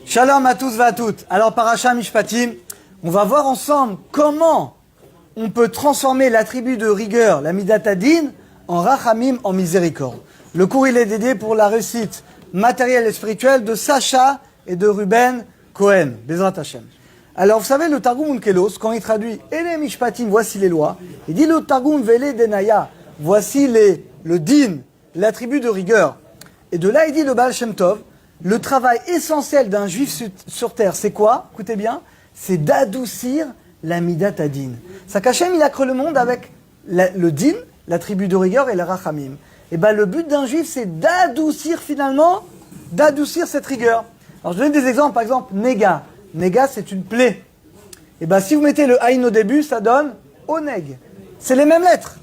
Shalom à tous et à toutes. Alors, Parasha Mishpatim, on va voir ensemble comment on peut transformer l'attribut de rigueur, la Midat Hadin, en Rachamim, en miséricorde. Le cours, il est dédié pour la réussite matérielle et spirituelle de Sacha et de Ruben Cohen, Bezrat Hashem. Alors, vous savez, le Targum Onkelos, quand il traduit « Ele Mishpatim, voici les lois », il dit le Targum Vele Denaya, voici le din, l'attribut de rigueur. Et de là, il dit le Baal Shem Tov, le travail essentiel d'un juif sur terre, c'est quoi? Écoutez bien, c'est d'adoucir la Midat Hadin. Sakachem, il a créé le monde avec le din, l'attribut de rigueur, et le rachamim. Et bien, le but d'un juif, c'est d'adoucir finalement, d'adoucir cette rigueur. Alors, je donne des exemples. Par exemple, nega. Nega, c'est une plaie. Et bien, si vous mettez le aïn au début, ça donne oneg. C'est les mêmes lettres.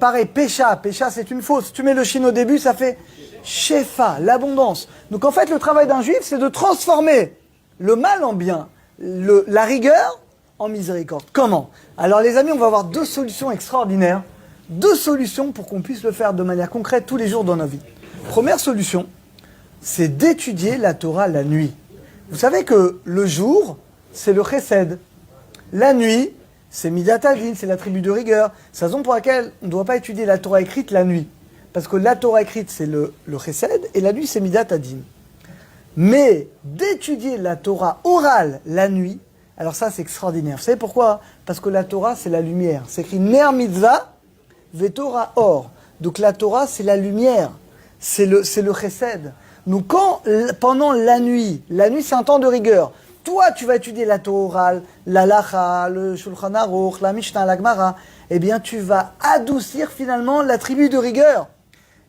Pareil, pécha. Pécha, c'est une fausse. Tu mets le shin au début, ça fait shefa, l'abondance. Donc, en fait, le travail d'un juif, c'est de transformer le mal en bien, la rigueur en miséricorde. Comment? Alors, les amis, on va avoir deux solutions extraordinaires. Deux solutions pour qu'on puisse le faire de manière concrète tous les jours dans nos vies. Première solution, c'est d'étudier la Torah la nuit. Vous savez que le jour, c'est le chesed. La nuit, c'est Midat Hadin, c'est l'attribut de rigueur. C'est la raison pour laquelle on ne doit pas étudier la Torah écrite la nuit. Parce que la Torah écrite, c'est le chesed, et la nuit, c'est Midat Hadin. Mais d'étudier la Torah orale la nuit, alors ça, c'est extraordinaire. Vous savez pourquoi? Parce que la Torah, c'est la lumière. C'est écrit Ner Mitzvah, Vetorah Or. Donc la Torah, c'est la lumière. C'est le chesed. Donc quand, pendant la nuit, c'est un temps de rigueur. Toi, tu vas étudier la Torah orale, la Lacha, le Shulchan Aruch, la Mishnah, la Gemara. Eh bien, tu vas adoucir finalement l'attribut de rigueur.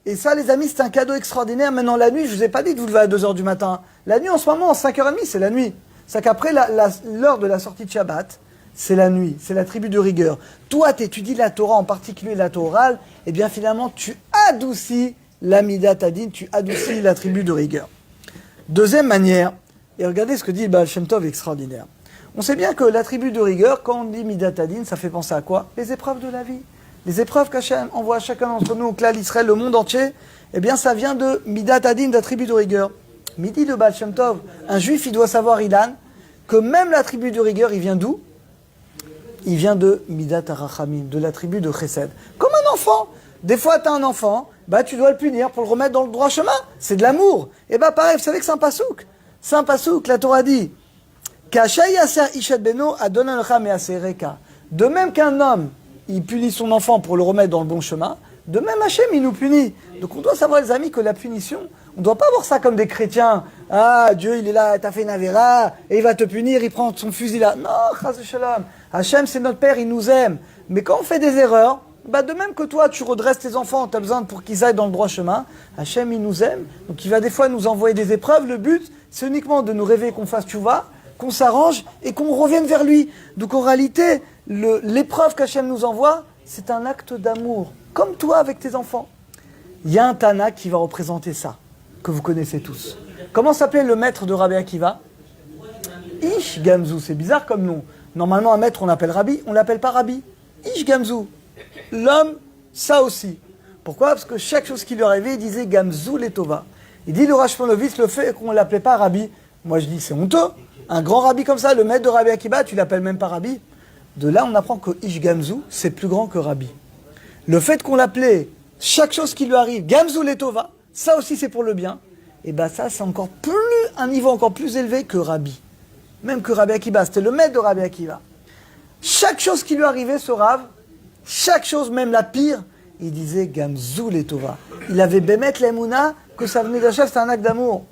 Et ça, les amis, c'est un cadeau extraordinaire. Maintenant, la nuit, je ne vous ai pas dit de vous lever à 2h du matin. La nuit, en ce moment, 5h30, c'est la nuit. C'est qu'après l'heure de la sortie de Shabbat, c'est la nuit, c'est l'attribut de rigueur. Toi, tu étudies la Torah, en particulier la Torah orale, et bien finalement, tu adoucis la Midat Hadin, tu adoucis l'attribut de rigueur. Deuxième manière, et regardez ce que dit le Baal Shem Tov, extraordinaire. On sait bien que l'attribut de rigueur, quand on dit Midat Hadin, ça fait penser à quoi? Les épreuves de la vie. Les épreuves qu'Hachem envoie à chacun d'entre nous, au clan d'Israël, le monde entier, eh bien ça vient de Midat Hadin, d'attribut de rigueur. Mais dit le Baal Shem Tov, un juif, il doit savoir, Ilan, que même l'attribut de rigueur, il vient d'où? Il vient de Midat HaRachamim, de l'attribut de Chesed. Comme un enfant. Des fois, tu as un enfant, bah, tu dois le punir pour le remettre dans le droit chemin. C'est de l'amour. Et bah pareil, vous savez que c'est un pasouk. C'est un pasouk, la Torah dit de même qu'un homme, il punit son enfant pour le remettre dans le bon chemin, de même Hachem, il nous punit. Donc on doit savoir, les amis, que la punition, on ne doit pas voir ça comme des chrétiens. Ah, Dieu, il est là, t'as fait une avéra, et il va te punir, il prend son fusil là. Non, chas shalom. Hachem, c'est notre Père, il nous aime. Mais quand on fait des erreurs, bah de même que toi, tu redresses tes enfants, tu as besoin pour qu'ils aillent dans le droit chemin. Hachem, il nous aime. Donc il va des fois nous envoyer des épreuves. Le but, c'est uniquement de nous rêver qu'on fasse tchouva, qu'on s'arrange et qu'on revienne vers lui. Donc en réalité, l'épreuve qu'Hachem nous envoie, c'est un acte d'amour. Comme toi avec tes enfants. Il y a un Tana qui va représenter ça, que vous connaissez tous. Comment s'appelait le maître de Rabbi Akiva? Ish Gamzu, c'est bizarre comme nom. Normalement, un maître, on l'appelle Rabbi, on ne l'appelle pas Rabbi. Ish Gamzu. L'homme, ça aussi. Pourquoi? Parce que chaque chose qui lui arrivait, il disait Gamzu Letova. Il dit le Rashmonovitz, le fait qu'on ne l'appelait pas Rabbi. Moi, je dis, c'est honteux. Un grand Rabbi comme ça, le maître de Rabbi Akiva, tu l'appelles même pas Rabbi. De là, on apprend que Ish Gamzu, c'est plus grand que Rabbi. Le fait qu'on l'appelait chaque chose qui lui arrive, Gamzu Letova, ça aussi c'est pour le bien. Et bien ça, c'est encore plus, un niveau encore plus élevé que Rabbi. Même que Rabbi Akiva, c'était le maître de Rabbi Akiva. Chaque chose qui lui arrivait, ce Rav, chaque chose, même la pire, il disait Gamzu Letova. Il avait bémet l'emouna, que ça venait d'Hachem, c'était un acte d'amour.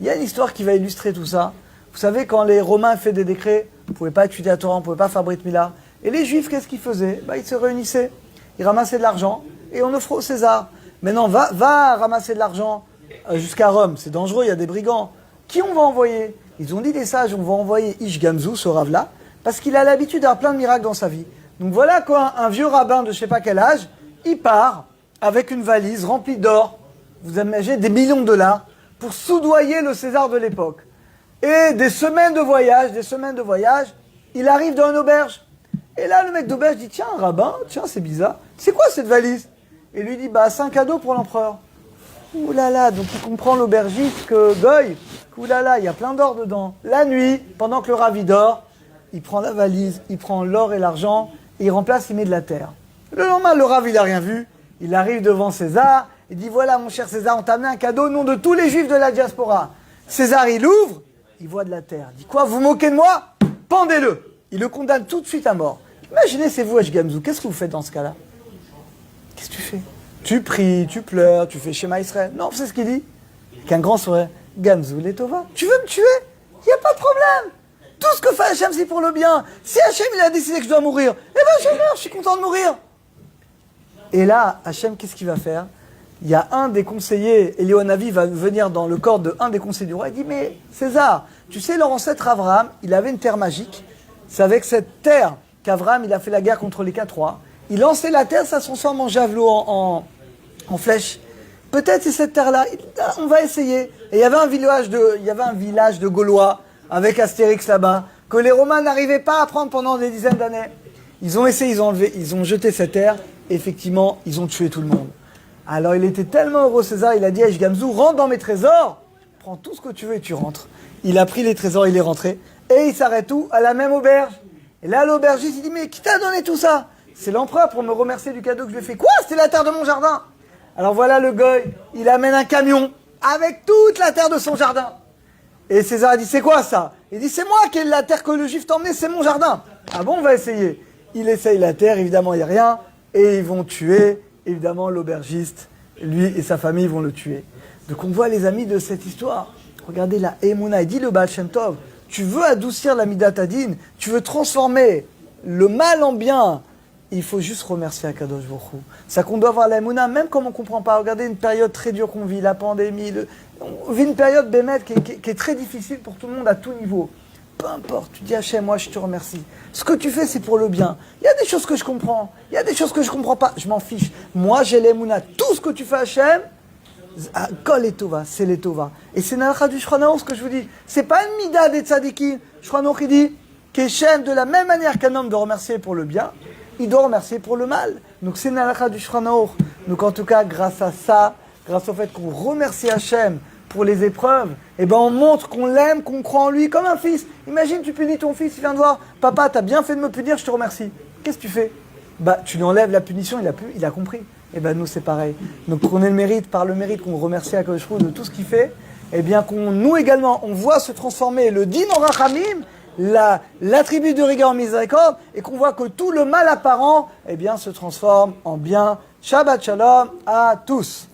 Il y a une histoire qui va illustrer tout ça. Vous savez, quand les Romains faisaient des décrets, on ne pouvait pas étudier la Torah, on ne pouvait pas faire Brit Mila. Et les Juifs, qu'est-ce qu'ils faisaient? Ils se réunissaient, ils ramassaient de l'argent, et on offrait au César. Maintenant, va ramasser de l'argent jusqu'à Rome, c'est dangereux, il y a des brigands. Qui on va envoyer? Ils ont dit les sages, on va envoyer Ish Gamzu, ce Rav-là, parce qu'il a l'habitude d'avoir plein de miracles dans sa vie. Donc voilà quoi, un vieux rabbin de je ne sais pas quel âge, il part avec une valise remplie d'or, vous imaginez des millions de dollars, pour soudoyer le César de l'époque. Et des semaines de voyage, il arrive dans une auberge. Et là, le mec d'auberge dit, tiens, rabbin, tiens, c'est bizarre. C'est quoi cette valise? Et lui dit, c'est un cadeau pour l'empereur. Ouh là là, donc il comprend l'aubergiste que Goy, ouh là là, il y a plein d'or dedans. La nuit, pendant que le ravi dort, il prend la valise, il prend l'or et l'argent, et il remplace, il met de la terre. Le lendemain, le ravi, il n'a rien vu, il arrive devant César, il dit, voilà mon cher César, on t'a amené un cadeau au nom de tous les juifs de la diaspora. César, il ouvre, il voit de la terre. Il dit, quoi, vous moquez de moi? Pendez-le. Il le condamne tout de suite à mort. Imaginez, c'est vous, Gamzou, qu'est-ce que vous faites dans ce cas-là? Qu'est-ce que tu fais? Tu pries, tu pleures, tu fais Shema Israël. Non, c'est ce qu'il dit. Qu'un grand sourire. Gamzou, les Tova. Tu veux me tuer? Il n'y a pas de problème. Tout ce que fait Hachem, c'est pour le bien. Si Hachem, il a décidé que je dois mourir, eh bien, je meurs, je suis content de mourir. Et là, Hachem, qu'est-ce qu'il va faire? Il y a un des conseillers, Elionavi va venir dans le corps de un des conseillers du roi. Il dit, mais César, tu sais, leur ancêtre Abraham, il avait une terre magique. C'est avec cette terre qu'Abraham, il a fait la guerre contre les 4 rois. Il lançait la terre, ça se transforme en javelot, en flèche. Peut-être c'est cette terre-là, on va essayer. Et il y avait un village de Gaulois, avec Astérix là-bas, que les Romains n'arrivaient pas à prendre pendant des dizaines d'années. Ils ont essayé, ils ont jeté cette terre, et effectivement, ils ont tué tout le monde. Alors il était tellement heureux, César, il a dit à Gamzou, rentre dans mes trésors, prends tout ce que tu veux et tu rentres. Il a pris les trésors, il est rentré, et il s'arrête où? À la même auberge. Et là, l'aubergiste, il dit, mais qui t'a donné tout ça? C'est l'empereur pour me remercier du cadeau que je lui ai fait. Quoi? C'était la terre de mon jardin. Alors voilà le goy, il amène un camion avec toute la terre de son jardin. Et César a dit, c'est quoi ça? Il dit, c'est moi qui ai la terre que le juif t'a emmenée, c'est mon jardin. Ah bon, on va essayer. Il essaye la terre, évidemment, il n'y a rien. Et ils vont tuer, évidemment, l'aubergiste. Lui et sa famille vont le tuer. Donc on voit, les amis, de cette histoire. Regardez la Emouna, il dit le Baal Shem Tov, tu veux adoucir la Midat Hadin, tu veux transformer le mal en bien. Il faut juste remercier Akadosh Baruch Hu. C'est qu'on doit avoir la Emouna, même comme on ne comprend pas. Regardez une période très dure qu'on vit, la pandémie. On vit une période, Bémet, qui est très difficile pour tout le monde à tout niveau. Peu importe, tu dis Hachem, moi je te remercie. Ce que tu fais, c'est pour le bien. Il y a des choses que je comprends, il y a des choses que je ne comprends pas. Je m'en fiche. Moi, j'ai l'Emouna. Tout ce que tu fais, Hachem, Kol et Tova, c'est les Tova. Et c'est Nalacha du Shulchan Aruch, ce que je vous dis. C'est pas une mida des tzadikim. Shulchan Aruch, il dit qu'Hachem, de la même manière qu'un homme doit remercier pour le bien, il doit remercier pour le mal. Donc c'est Nalacha du Shulchan Aruch. Donc en tout cas, grâce à ça, grâce au fait qu'on remercie Hachem pour les épreuves, eh ben on montre qu'on l'aime, qu'on croit en lui comme un fils. Imagine, tu punis ton fils, il vient te voir, papa, t'as bien fait de me punir, je te remercie. Qu'est-ce que tu fais? Bah, tu lui enlèves la punition, il a compris. Eh ben nous c'est pareil. Donc qu'on ait le mérite, par le mérite qu'on remercie à Akadosh Baruch Hu de tout ce qu'il fait, eh bien nous également, on voit se transformer le din en rachamim, l'attribut de rigueur en miséricorde, et qu'on voit que tout le mal apparent, eh bien se transforme en bien. Shabbat Shalom à tous.